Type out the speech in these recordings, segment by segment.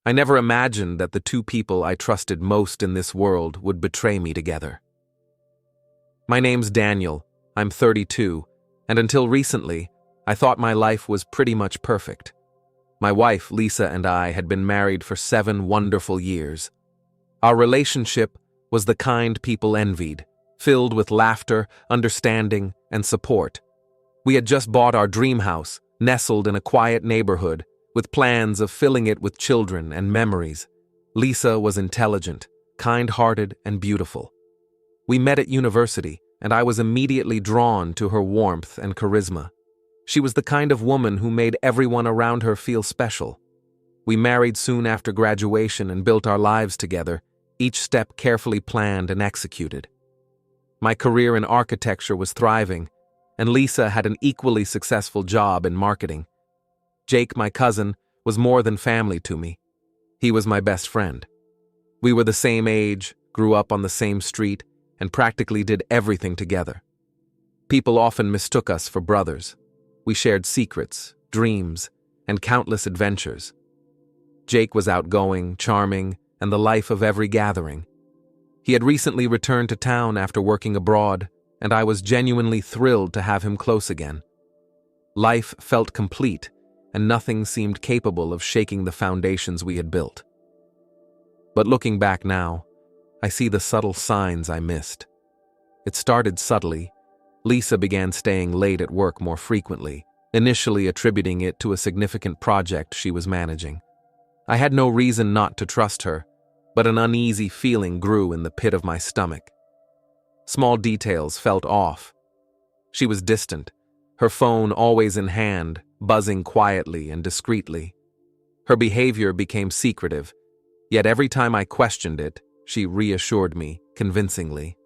I never imagined that the two people I trusted most in this world would betray me together. My name's Daniel, I'm 32, and until recently, I thought my life was pretty much perfect. My wife, Lisa, and I had been married for 7 wonderful years. Our relationship was the kind people envied, filled with laughter, understanding, and support. We had just bought our dream house, nestled in a quiet neighborhood, with plans of filling it with children and memories. Lisa was intelligent, kind-hearted, and beautiful. We met at university, and I was immediately drawn to her warmth and charisma. She was the kind of woman who made everyone around her feel special. We married soon after graduation and built our lives together, each step carefully planned and executed. My career in architecture was thriving, and Lisa had an equally successful job in marketing. Jake, my cousin, was more than family to me. He was my best friend. We were the same age, grew up on the same street, and practically did everything together. People often mistook us for brothers. We shared secrets, dreams, and countless adventures. Jake was outgoing, charming, and the life of every gathering. He had recently returned to town after working abroad, and I was genuinely thrilled to have him close again. Life felt complete, and nothing seemed capable of shaking the foundations we had built. But looking back now, I see the subtle signs I missed. It started subtly. Lisa began staying late at work more frequently, initially attributing it to a significant project she was managing. I had no reason not to trust her, but an uneasy feeling grew in the pit of my stomach. Small details felt off. She was distant, her phone always in hand, buzzing quietly and discreetly. Her behavior became secretive, yet every time I questioned it, she reassured me convincingly.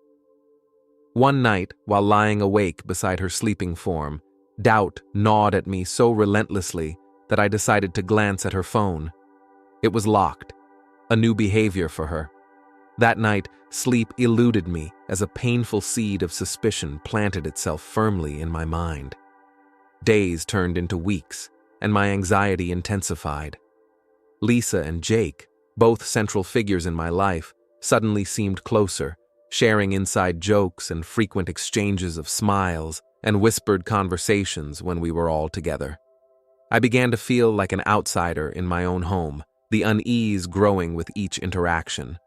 One night, while lying awake beside her sleeping form, doubt gnawed at me so relentlessly that I decided to glance at her phone. It was locked, a new behavior for her. That night, sleep eluded me as a painful seed of suspicion planted itself firmly in my mind. Days turned into weeks, and my anxiety intensified. Lisa and Jake, both central figures in my life, suddenly seemed closer, sharing inside jokes and frequent exchanges of smiles and whispered conversations when we were all together. I began to feel like an outsider in my own home, the unease growing with each interaction.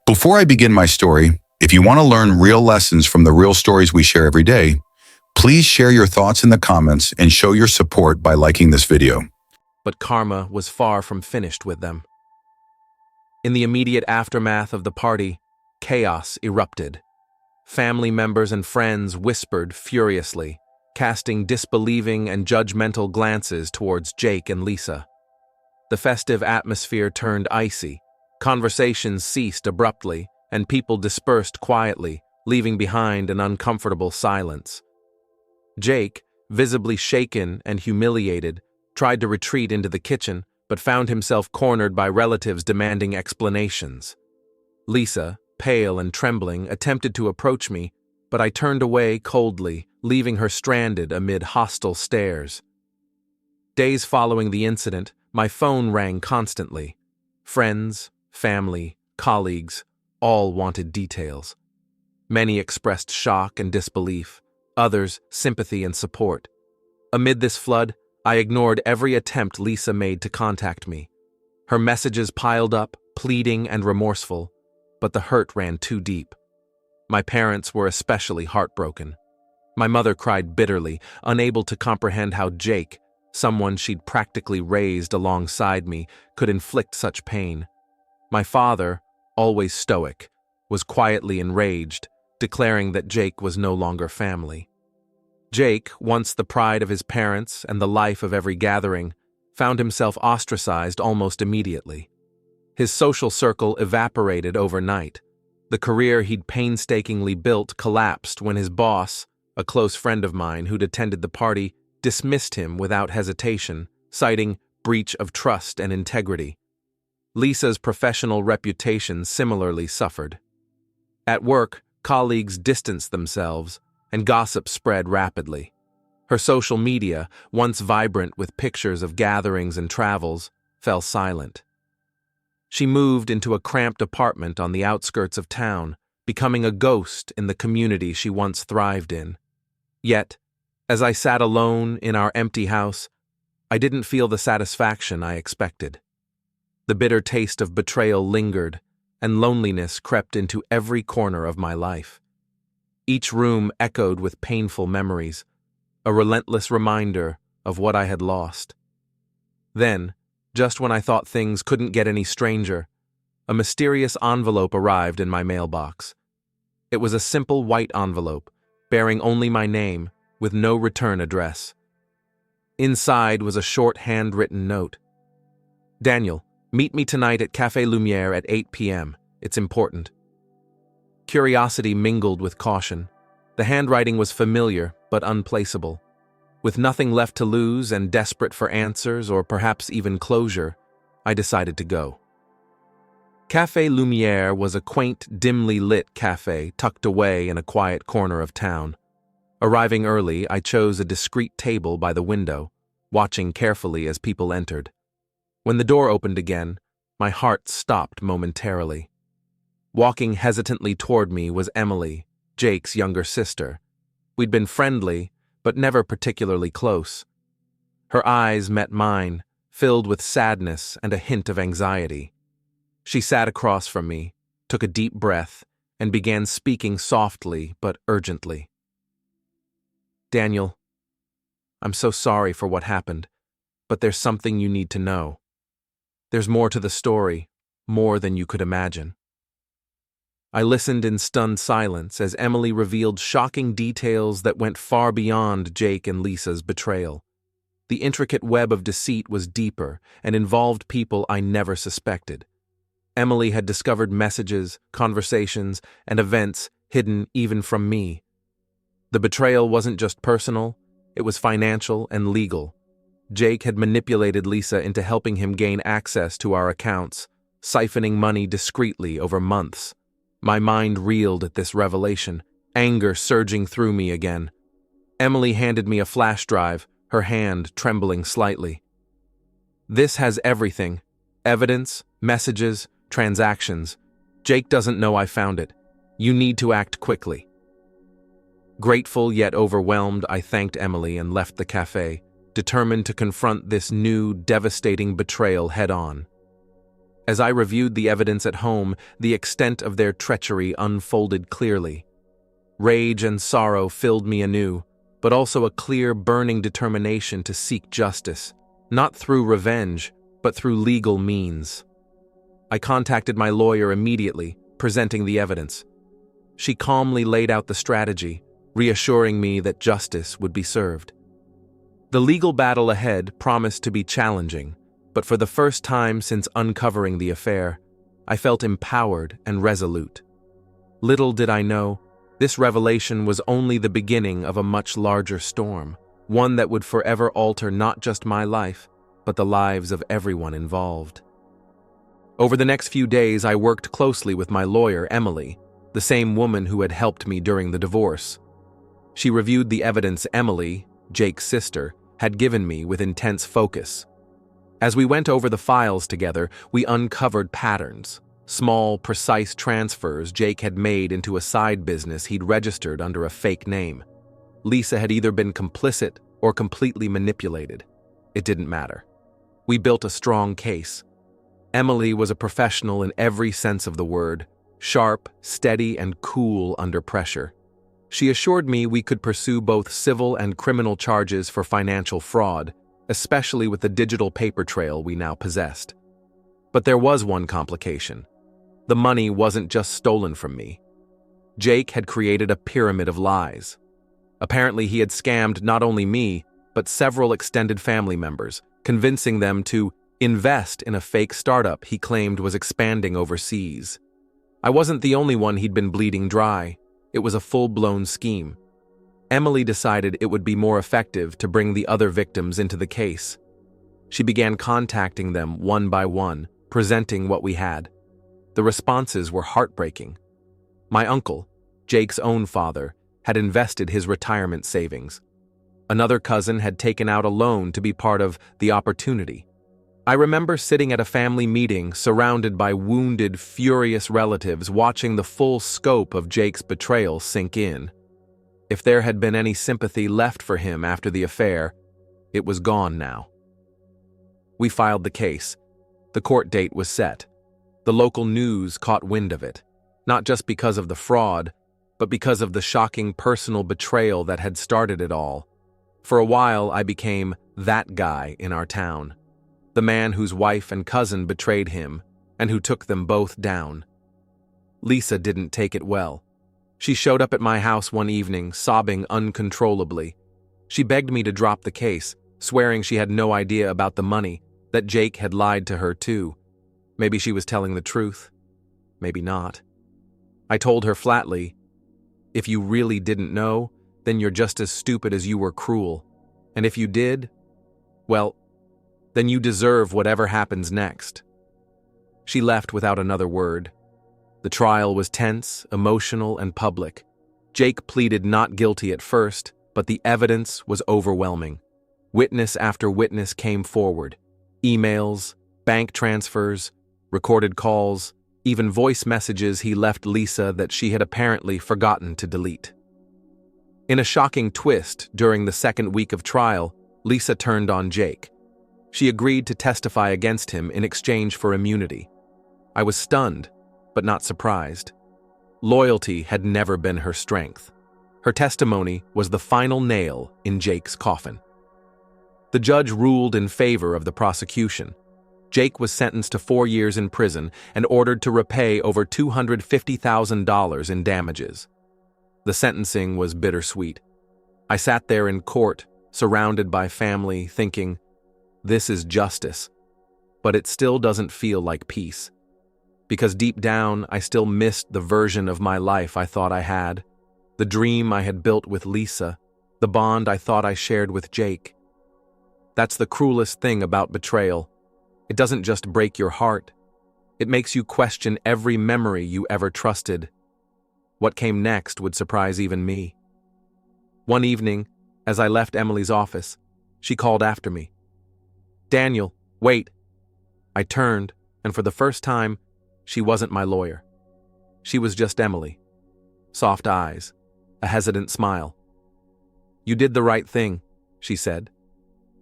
Before I begin my story, if you want to learn real lessons from the real stories we share every day, please share your thoughts in the comments and show your support by liking this video. But karma was far from finished with them. In the immediate aftermath of the party, chaos erupted. Family members and friends whispered furiously, casting disbelieving and judgmental glances towards Jake and Lisa. The festive atmosphere turned icy, conversations ceased abruptly, and people dispersed quietly, leaving behind an uncomfortable silence. Jake, visibly shaken and humiliated, tried to retreat into the kitchen, but found himself cornered by relatives demanding explanations. Lisa, pale and trembling, attempted to approach me, but I turned away coldly, leaving her stranded amid hostile stares. Days following the incident, my phone rang constantly. Friends, family, colleagues, all wanted details. Many expressed shock and disbelief, others sympathy and support. Amid this flood, I ignored every attempt Lisa made to contact me. Her messages piled up, pleading and remorseful, but the hurt ran too deep. My parents were especially heartbroken. My mother cried bitterly, unable to comprehend how Jake, someone she'd practically raised alongside me, could inflict such pain. My father, always stoic, was quietly enraged, declaring that Jake was no longer family. Jake, once the pride of his parents and the life of every gathering, found himself ostracized almost immediately. His social circle evaporated overnight. The career he'd painstakingly built collapsed when his boss, a close friend of mine who'd attended the party, dismissed him without hesitation, citing breach of trust and integrity. Lisa's professional reputation similarly suffered. At work, colleagues distanced themselves, and gossip spread rapidly. Her social media, once vibrant with pictures of gatherings and travels, fell silent. She moved into a cramped apartment on the outskirts of town, becoming a ghost in the community she once thrived in. Yet, as I sat alone in our empty house, I didn't feel the satisfaction I expected. The bitter taste of betrayal lingered, and loneliness crept into every corner of my life. Each room echoed with painful memories, a relentless reminder of what I had lost. Then, just when I thought things couldn't get any stranger, a mysterious envelope arrived in my mailbox. It was a simple white envelope, bearing only my name, with no return address. Inside was a short handwritten note. "Daniel, meet me tonight at Café Lumière at 8 p.m. It's important." Curiosity mingled with caution. The handwriting was familiar, but unplaceable. With nothing left to lose and desperate for answers or perhaps even closure, I decided to go. Café Lumière was a quaint, dimly lit café tucked away in a quiet corner of town. Arriving early, I chose a discreet table by the window, watching carefully as people entered. When the door opened again, my heart stopped momentarily. Walking hesitantly toward me was Emily, Jake's younger sister. We'd been friendly, but never particularly close. Her eyes met mine, filled with sadness and a hint of anxiety. She sat across from me, took a deep breath, and began speaking softly but urgently. "Daniel, I'm so sorry for what happened, but there's something you need to know. There's more to the story, more than you could imagine." I listened in stunned silence as Emily revealed shocking details that went far beyond Jake and Lisa's betrayal. The intricate web of deceit was deeper and involved people I never suspected. Emily had discovered messages, conversations, and events hidden even from me. The betrayal wasn't just personal, it was financial and legal. Jake had manipulated Lisa into helping him gain access to our accounts, siphoning money discreetly over months. My mind reeled at this revelation, anger surging through me again. Emily handed me a flash drive, her hand trembling slightly. "This has everything: evidence, messages, transactions. Jake doesn't know I found it. You need to act quickly." Grateful yet overwhelmed, I thanked Emily and left the cafe, determined to confront this new, devastating betrayal head-on. As I reviewed the evidence at home, the extent of their treachery unfolded clearly. Rage and sorrow filled me anew, but also a clear, burning determination to seek justice, not through revenge, but through legal means. I contacted my lawyer immediately, presenting the evidence. She calmly laid out the strategy, reassuring me that justice would be served. The legal battle ahead promised to be challenging, but for the first time since uncovering the affair, I felt empowered and resolute. Little did I know, this revelation was only the beginning of a much larger storm, one that would forever alter not just my life, but the lives of everyone involved. Over the next few days, I worked closely with my lawyer, Emily, the same woman who had helped me during the divorce. She reviewed the evidence Emily, Jake's sister, had given me with intense focus. As we went over the files together, we uncovered patterns, small, precise transfers Jake had made into a side business he'd registered under a fake name. Lisa had either been complicit or completely manipulated. It didn't matter. We built a strong case. Emily was a professional in every sense of the word, sharp, steady, and cool under pressure. She assured me we could pursue both civil and criminal charges for financial fraud, especially with the digital paper trail we now possessed. But there was one complication. The money wasn't just stolen from me. Jake had created a pyramid of lies. Apparently, he had scammed not only me, but several extended family members, convincing them to invest in a fake startup he claimed was expanding overseas. I wasn't the only one he'd been bleeding dry. It was a full-blown scheme. Emily decided it would be more effective to bring the other victims into the case. She began contacting them one by one, presenting what we had. The responses were heartbreaking. My uncle, Jake's own father, had invested his retirement savings. Another cousin had taken out a loan to be part of the opportunity. I remember sitting at a family meeting surrounded by wounded, furious relatives watching the full scope of Jake's betrayal sink in. If there had been any sympathy left for him after the affair, it was gone now. We filed the case. The court date was set. The local news caught wind of it, not just because of the fraud, but because of the shocking personal betrayal that had started it all. For a while, I became that guy in our town, the man whose wife and cousin betrayed him and who took them both down. Lisa didn't take it well. She showed up at my house one evening, sobbing uncontrollably. She begged me to drop the case, swearing she had no idea about the money, that Jake had lied to her too. Maybe she was telling the truth. Maybe not. I told her flatly, if you really didn't know, then you're just as stupid as you were cruel. And if you did, well, then you deserve whatever happens next. She left without another word. The trial was tense, emotional, and public. Jake pleaded not guilty at first, but the evidence was overwhelming. Witness after witness came forward. Emails, bank transfers, recorded calls, even voice messages he left Lisa that she had apparently forgotten to delete. In a shocking twist, during the second week of trial, Lisa turned on Jake. She agreed to testify against him in exchange for immunity. I was stunned, but not surprised. Loyalty had never been her strength. Her testimony was the final nail in Jake's coffin. The judge ruled in favor of the prosecution. Jake was sentenced to 4 years in prison and ordered to repay over $250,000 in damages. The sentencing was bittersweet. I sat there in court, surrounded by family, thinking, this is justice, but it still doesn't feel like peace. Because deep down, I still missed the version of my life I thought I had, the dream I had built with Lisa, the bond I thought I shared with Jake. That's the cruelest thing about betrayal. It doesn't just break your heart. It makes you question every memory you ever trusted. What came next would surprise even me. One evening, as I left Emily's office, she called after me. Daniel, wait. I turned, and for the first time, she wasn't my lawyer. She was just Emily. Soft eyes, a hesitant smile. You did the right thing, she said.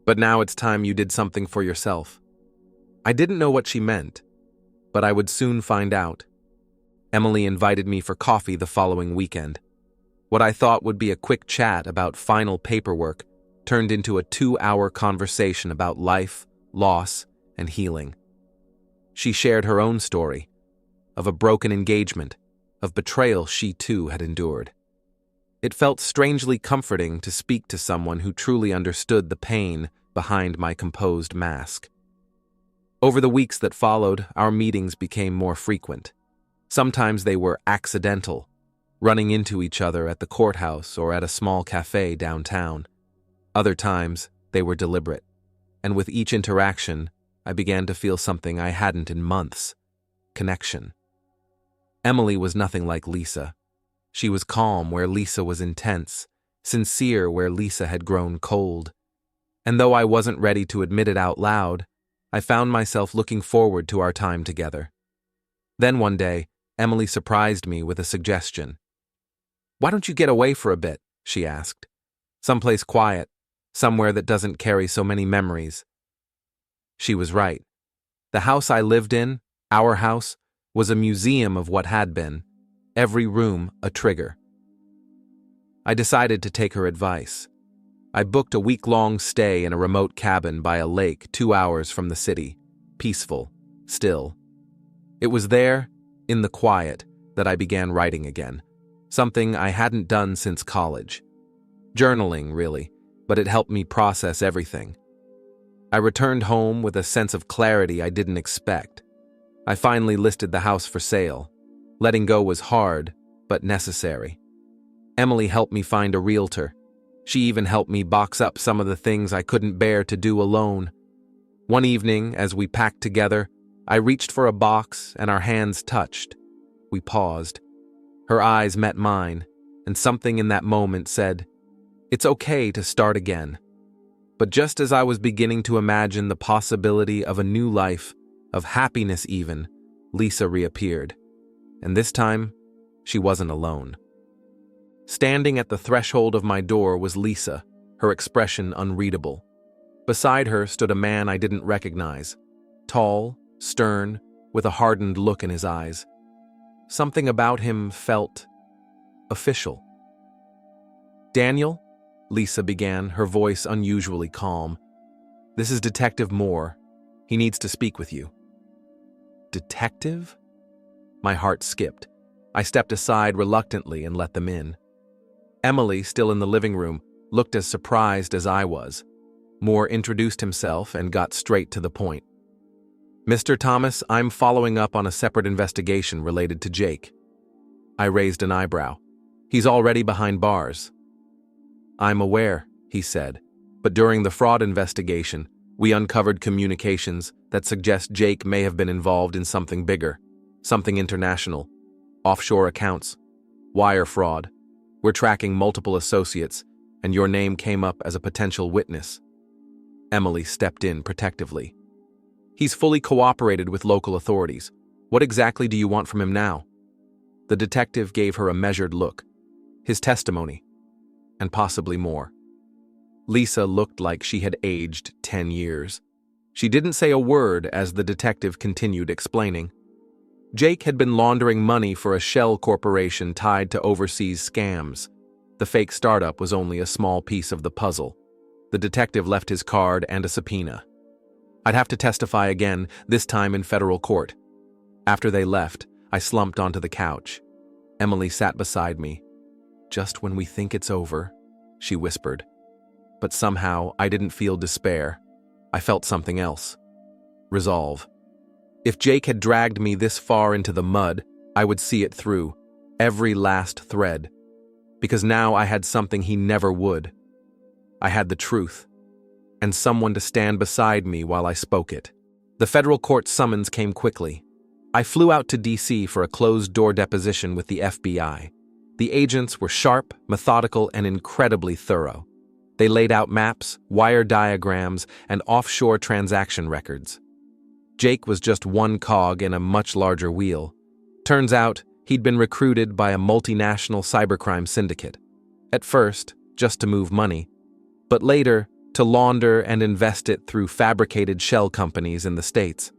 But now it's time you did something for yourself. I didn't know what she meant, but I would soon find out. Emily invited me for coffee the following weekend. What I thought would be a quick chat about final paperwork turned into a 2-hour conversation about life, loss, and healing. She shared her own story, of a broken engagement, of betrayal she too had endured. It felt strangely comforting to speak to someone who truly understood the pain behind my composed mask. Over the weeks that followed, our meetings became more frequent. Sometimes they were accidental, running into each other at the courthouse or at a small cafe downtown. Other times, they were deliberate, and with each interaction, I began to feel something I hadn't in months: connection. Emily was nothing like Lisa. She was calm where Lisa was intense, sincere where Lisa had grown cold. And though I wasn't ready to admit it out loud, I found myself looking forward to our time together. Then one day, Emily surprised me with a suggestion. Why don't you get away for a bit? She asked. Someplace quiet, somewhere that doesn't carry so many memories. She was right. The house I lived in, our house, was a museum of what had been, every room a trigger. I decided to take her advice. I booked a week-long stay in a remote cabin by a lake 2 hours from the city, peaceful, still. It was there, in the quiet, that I began writing again, something I hadn't done since college. Journaling, really, but it helped me process everything. I returned home with a sense of clarity I didn't expect. I finally listed the house for sale. Letting go was hard, but necessary. Emily helped me find a realtor. She even helped me box up some of the things I couldn't bear to do alone. One evening, as we packed together, I reached for a box and our hands touched. We paused. Her eyes met mine, and something in that moment said, "It's okay to start again." But just as I was beginning to imagine the possibility of a new life, of happiness even, Lisa reappeared. And this time, she wasn't alone. Standing at the threshold of my door was Lisa, her expression unreadable. Beside her stood a man I didn't recognize, tall, stern, with a hardened look in his eyes. Something about him felt official. "Daniel," Lisa began, her voice unusually calm. "This is Detective Moore. He needs to speak with you." Detective? My heart skipped. I stepped aside reluctantly and let them in. Emily, still in the living room, looked as surprised as I was. Moore introduced himself and got straight to the point. "Mr. Thomas, I'm following up on a separate investigation related to Jake." I raised an eyebrow. "He's already behind bars." "I'm aware," he said, "but during the fraud investigation, we uncovered communications that suggest Jake may have been involved in something bigger, something international, offshore accounts, wire fraud. We're tracking multiple associates, and your name came up as a potential witness." Emily stepped in protectively. "He's fully cooperated with local authorities. What exactly do you want from him now?" The detective gave her a measured look. "His testimony, and possibly more." Lisa looked like she had aged 10 years. She didn't say a word as the detective continued explaining. Jake had been laundering money for a shell corporation tied to overseas scams. The fake startup was only a small piece of the puzzle. The detective left his card and a subpoena. I'd have to testify again, this time in federal court. After they left, I slumped onto the couch. Emily sat beside me. "Just when we think it's over," she whispered. But somehow I didn't feel despair. I felt something else. Resolve. If Jake had dragged me this far into the mud, I would see it through, every last thread. Because now I had something he never would. I had the truth, and someone to stand beside me while I spoke it. The federal court summons came quickly. I flew out to D.C. for a closed-door deposition with the FBI. The agents were sharp, methodical, and incredibly thorough. They laid out maps, wire diagrams, and offshore transaction records. Jake was just one cog in a much larger wheel. Turns out, he'd been recruited by a multinational cybercrime syndicate. At first, just to move money, but later, to launder and invest it through fabricated shell companies in the States.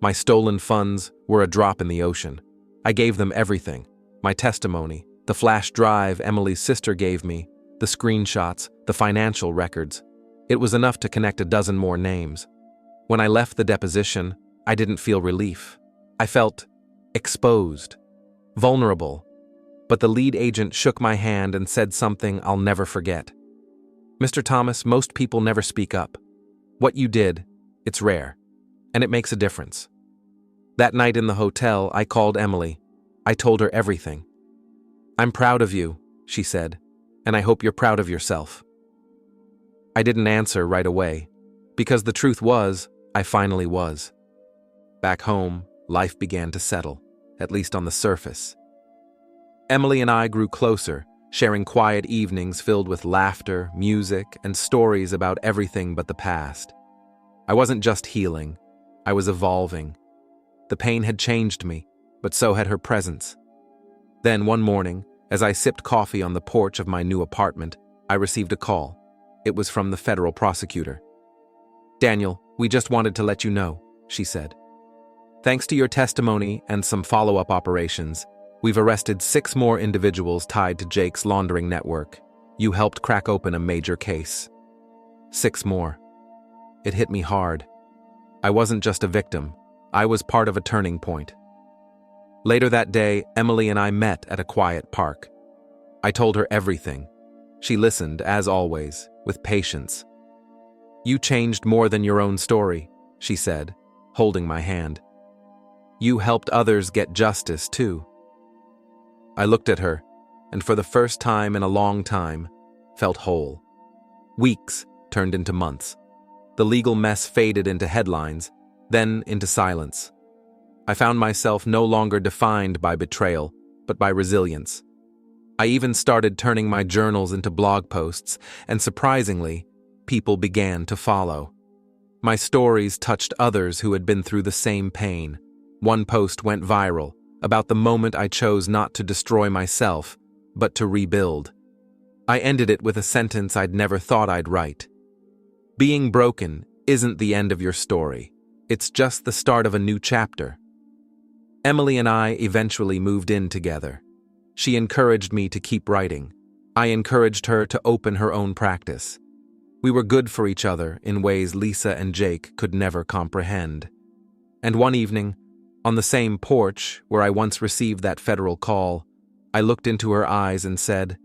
My stolen funds were a drop in the ocean. I gave them everything: my testimony, the flash drive Emily's sister gave me, the screenshots, the financial records. It was enough to connect a dozen more names. When I left the deposition, I didn't feel relief. I felt exposed, vulnerable. But the lead agent shook my hand and said something I'll never forget. "Mr. Thomas, most people never speak up. What you did, it's rare, and it makes a difference." That night in the hotel, I called Emily. I told her everything. "I'm proud of you," she said, "and I hope you're proud of yourself." I didn't answer right away, because the truth was, I finally was. Back home, life began to settle, at least on the surface. Emily and I grew closer, sharing quiet evenings filled with laughter, music, and stories about everything but the past. I wasn't just healing, I was evolving. The pain had changed me, but so had her presence. Then one morning, as I sipped coffee on the porch of my new apartment, I received a call. It was from the federal prosecutor. "Daniel, we just wanted to let you know," she said. "Thanks to your testimony and some follow-up operations, we've arrested 6 more individuals tied to Jake's laundering network. You helped crack open a major case." 6 more. It hit me hard. I wasn't just a victim. I was part of a turning point. Later that day, Emily and I met at a quiet park. I told her everything. She listened, as always, with patience. "You changed more than your own story," she said, holding my hand. "You helped others get justice, too." I looked at her, and for the first time in a long time, felt whole. Weeks turned into months. The legal mess faded into headlines, then into silence. I found myself no longer defined by betrayal, but by resilience. I even started turning my journals into blog posts, and surprisingly, people began to follow. My stories touched others who had been through the same pain. One post went viral about the moment I chose not to destroy myself, but to rebuild. I ended it with a sentence I'd never thought I'd write. Being broken isn't the end of your story. It's just the start of a new chapter. Emily and I eventually moved in together. She encouraged me to keep writing. I encouraged her to open her own practice. We were good for each other in ways Lisa and Jake could never comprehend. And one evening, on the same porch where I once received that federal call, I looked into her eyes and said,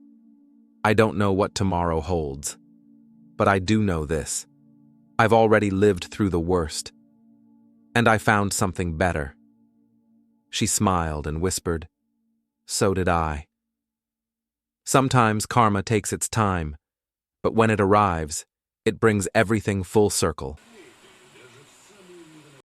"I don't know what tomorrow holds, but I do know this. I've already lived through the worst, and I found something better." She smiled and whispered, "So did I." Sometimes karma takes its time, but when it arrives, it brings everything full circle.